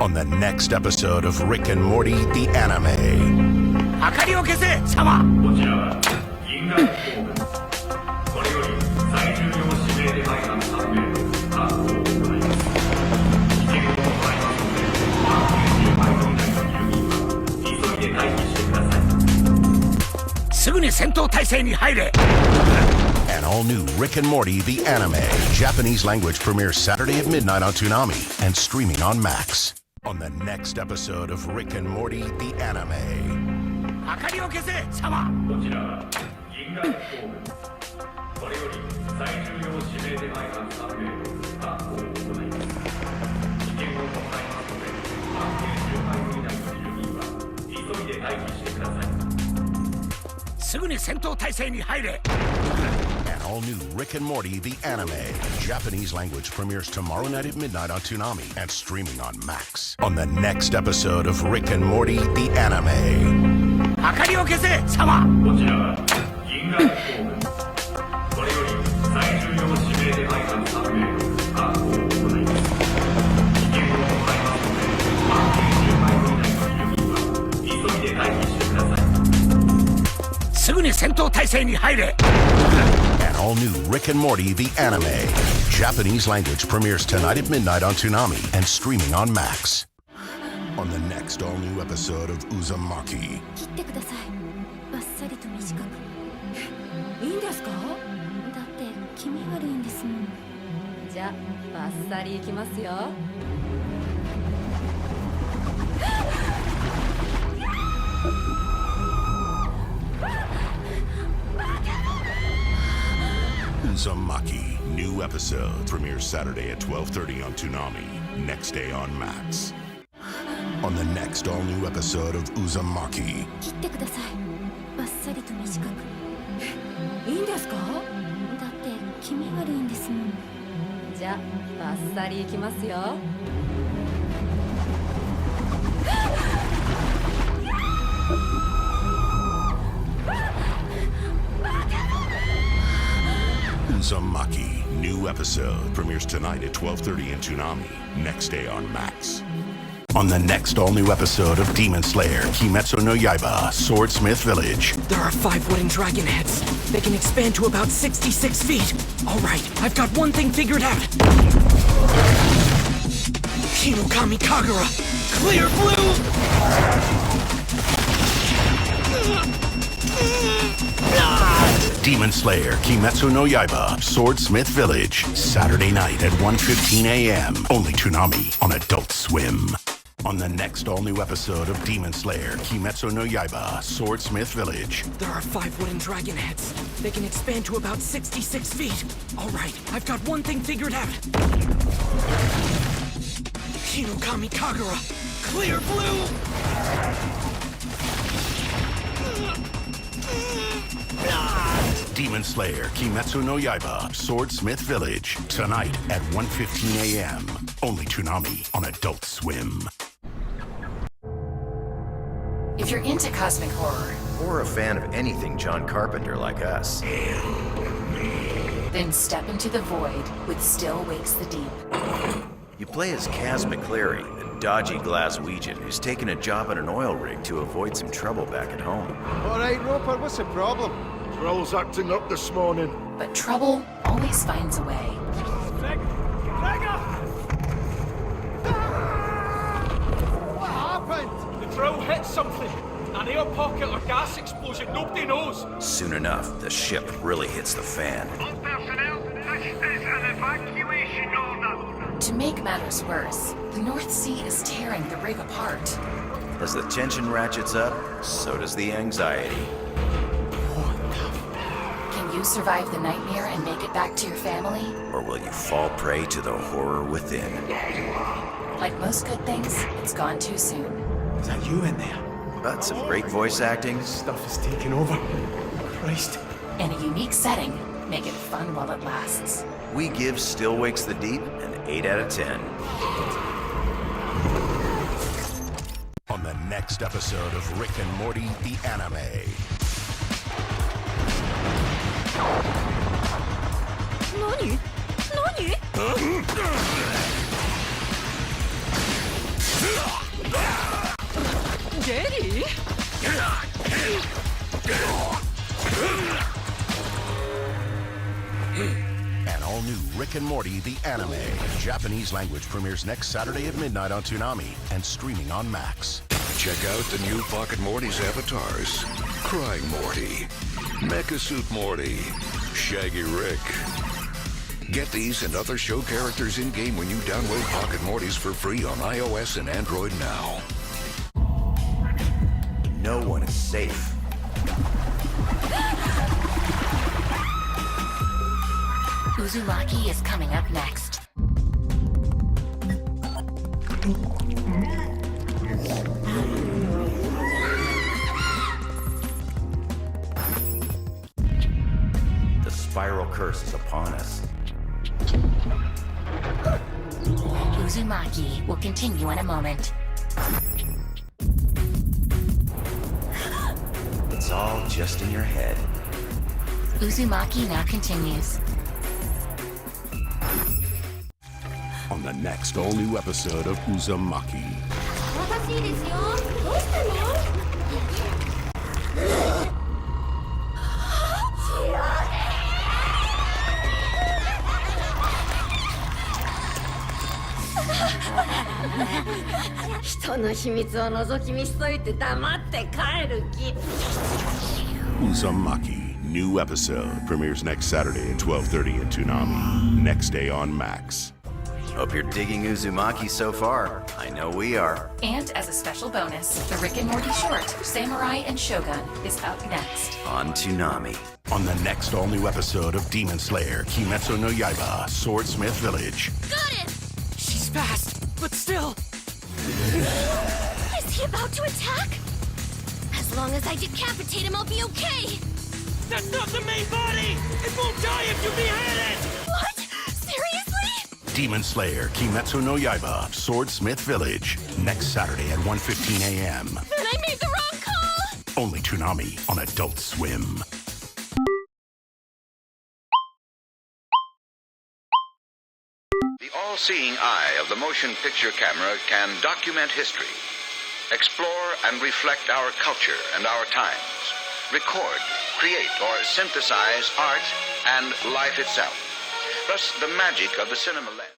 On the next episode of Rick and Morty, the anime. 明かりを消せ、様。こちらは銀河工部。これより最重要指名手配犯3名の確保を行います。危険を伴いますので、90マイル以内の住民は急いで退避してください。すぐに戦闘態勢に入れ。 An all-new Rick and Morty, the anime. Japanese language premieres Saturday at midnight on Toonami and streaming on Max. On the next episode of Rick and Morty, the anime. 明かりを消せ、様。こちらは銀河工部。これより最重要指名手配犯3名の確保を行います。危険を伴いますので、90マイル以内の住民は急いで退避してください。すぐに戦闘態勢に入れ。 An all-new Rick and Morty, the anime. Japanese language premieres tomorrow night at midnight on Toonami and streaming on Max. On the next episode of Rick and Morty, the anime. 明かりを消せ、様。こちらは銀河工部。これより最重要指名手配犯3名の確保を行います。危険を伴いますので、90マイル以内の住民は急いで退避してください。すぐに戦闘態勢に入れ。 An all-new Rick and Morty, the anime. Japanese language premieres tonight at midnight on Toonami and streaming on Max. On the next all-new episode of Uzumaki. 切ってください。バッサリと短く。いいんですか？だって気味悪いんですもん。じゃあバッサリいきますよ。Uzumaki. New episode premieres Saturday at 12:30 on Toonami. Next day on Max. On the next all-new episode of Uzumaki. 切ってください。バッサリと短く。いいんですか？だって気味悪いんですもん。じゃあバッサリいきますよ。Uzumaki. New episode premieres tonight at 12:30 in Toonami. Next day on Max. On the next all-new episode of Demon Slayer, Kimetsu no Yaiba, Swordsmith Village. There are 5 wooden dragon heads. They can expand to about 66 feet. All right, I've got one thing figured out. Hinokami Kagura, clear blue! Demon Slayer, Kimetsu no Yaiba, Swordsmith Village. Saturday night at 1:15 a.m. Only Toonami on Adult Swim. On the next all-new episode of Demon Slayer, Kimetsu no Yaiba, Swordsmith Village. There are 5 wooden dragon heads. They can expand to about 66 feet. All right, I've got one thing figured out. Hinokami Kagura, clear blue! Demon Slayer, Kimetsu no Yaiba, Swordsmith Village. Tonight at 1:15 a.m. Only Toonami on Adult Swim. If you're into cosmic horror, Or a fan of anything John Carpenter like us. then step into the void with Still Wakes the Deep. You play as Kaz McClary, a dodgy Glaswegian who's taken a job on an oil rig to avoid some trouble back at home. All right, Roper, what's the problem? Drill's acting up this morning. But trouble always finds a way. What happened? The drill hit something. An air pocket or gas explosion, nobody knows. Soon enough, the ship really hits the fan. All personnel, this is an evacuation order. To make matters worse, the North Sea is tearing the rig apart. As the tension ratchets up, so does the anxiety. Can you survive the nightmare and make it back to your family? Or will you fall prey to the horror within? Like most good things, it's gone too soon. Is that you in there? But some great voice acting. Stuff is taking over. Christ. In a unique setting, make it fun while it lasts. We give Still Wakes the Deep an 8 out of 10. On the next episode of Rick and Morty, the anime. 何？何？ Daddy? An all-new Rick and Morty, the anime. Japanese language premieres next Saturday at midnight on Toonami and streaming on Max. Check out the new Pocket Morty's avatars. Crying Morty, Mecha Suit Morty, Shaggy Rick. Get these and other show characters in-game when you download Pocket Morty's for free on iOS and Android now. No one is safe. Uzumaki is coming up next. The spiral curse is upon us. Uzumaki will continue in a moment. It's all just in your head. Uzumaki now continues. On the next all-new episode of Uzumaki. 忙しいですよ。どうしたの？人の秘密を覗き見しといて黙って帰る気。Uzumaki, new episode, premieres next Saturday at 12:30 at Toonami. Next day on Max. Hope you're digging Uzumaki so far. I know we are. And as a special bonus, the Rick and Morty short, Samurai and Shogun, is up next. On Toonami. On the next all-new episode of Demon Slayer, Kimetsu no Yaiba, Swordsmith Village. Got it! She's fast, but still. Is he about to attack? As long as I decapitate him, I'll be okay. That's not the main body! It won't die if you behead it! What? Seriously? Demon Slayer, Kimetsu no Yaiba, Swordsmith Village. Next Saturday at 1:15 a.m. Then I made the wrong call! Only Toonami on Adult Swim. The all-seeing eye of the motion picture camera can document history, explore and reflect our culture and our times, record, create, or synthesize art and life itself. Thus, the magic of the cinema lens.